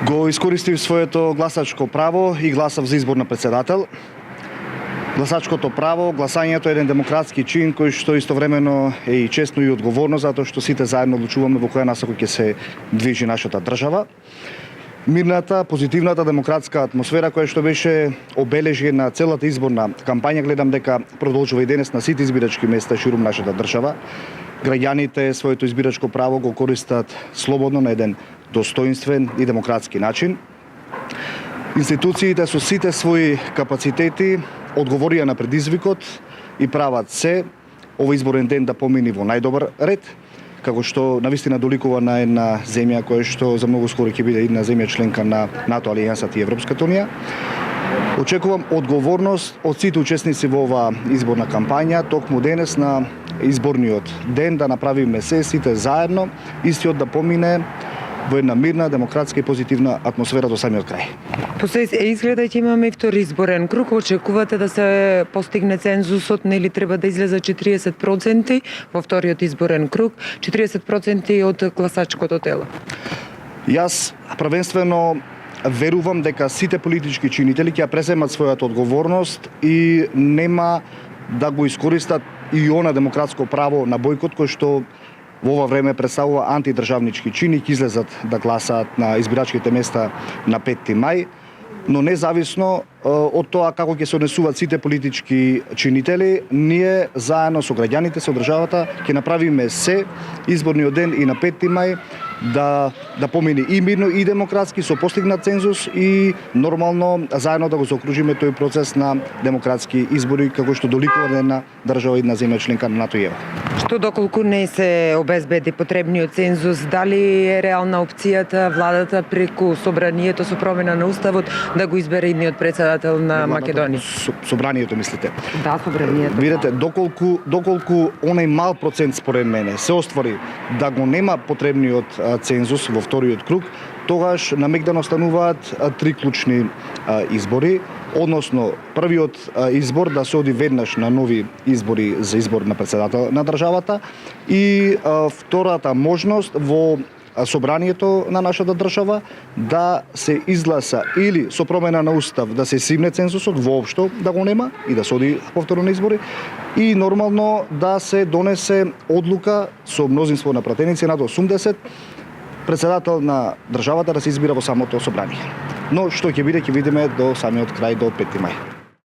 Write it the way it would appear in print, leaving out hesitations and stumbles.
Го искористив своето гласачко право и гласав за избор на председател. Гласачкото право, гласањето е еден демократски чин кој што истовремено е и честно и одговорно, затоа што сите заедно одлучуваме во која насока ќе се движи нашата држава. Мирната, позитивната демократска атмосфера која што беше обележена целата изборна кампања, гледам дека продолжува и денес на сите избирачки места ширум нашата држава. Граѓаните своето избирачко право го користат слободно на еден достоинствен и демократски начин. Институциите со сите своји капацитети одговорија на предизвикот и прават се овој изборен ден да помини во најдобар ред, како што навистина доликува на една земја која што за многу скоро ќе биде една земја членка на НАТО, Алијансата и Европската унија. Очекувам одговорност од сите учесници во оваа изборна кампања, токму денес на изборниот ден да направиме се сите заедно, истиот да помине во една мирна, демократска и позитивна атмосфера до самиот крај. После изгледа ќе имаме и втори изборен круг. Очекувате да се постигне цензусот, нели треба да излезе 40% во вториот изборен круг, 40% од гласачкото тело? Јас првенствено верувам дека сите политички чинители ќе ја преземат својата одговорност и нема да го искористат и она демократско право на бојкот кој што во ова време представува антидржавнички чини, ќе излезат да гласаат на избирачките места на 5 мај, но независно од тоа како ќе се однесуваат сите политички чинители, ние заедно со граѓаните, со државата, ќе направиме се изборниот ден и на 5 мај да помине и мирно и демократски со постигнат цензус и нормално заедно да го заокружиме тој процес на демократски избори како што доликува на една држава и една земја членка на НАТО и ЕВ. Што доколку не се обезбеди потребниот цензус, дали е реална опцијата владата преку собранието со промена на уставот да го избере идниот председател на Македонија? Собранието мислите? Да, собранието. Видете, доколку онај мал процент според мене се оствари да го нема потребниот цензус во вториот круг, тогаш намегдано стануваат три клучни избори, односно првиот избор да се оди веднаш на нови избори за избор на председател на државата и втората можност во собранието на нашата држава да се изгласа или со промена на устав да се симне цензусот воопшто да го нема и да се оди повторно на избори и нормално да се донесе одлука со мнозинство на пратеници над 80 председател на државата да се избира во самото собрание. Но што ќе биде, ќе видиме до самиот крај, до 5 мај.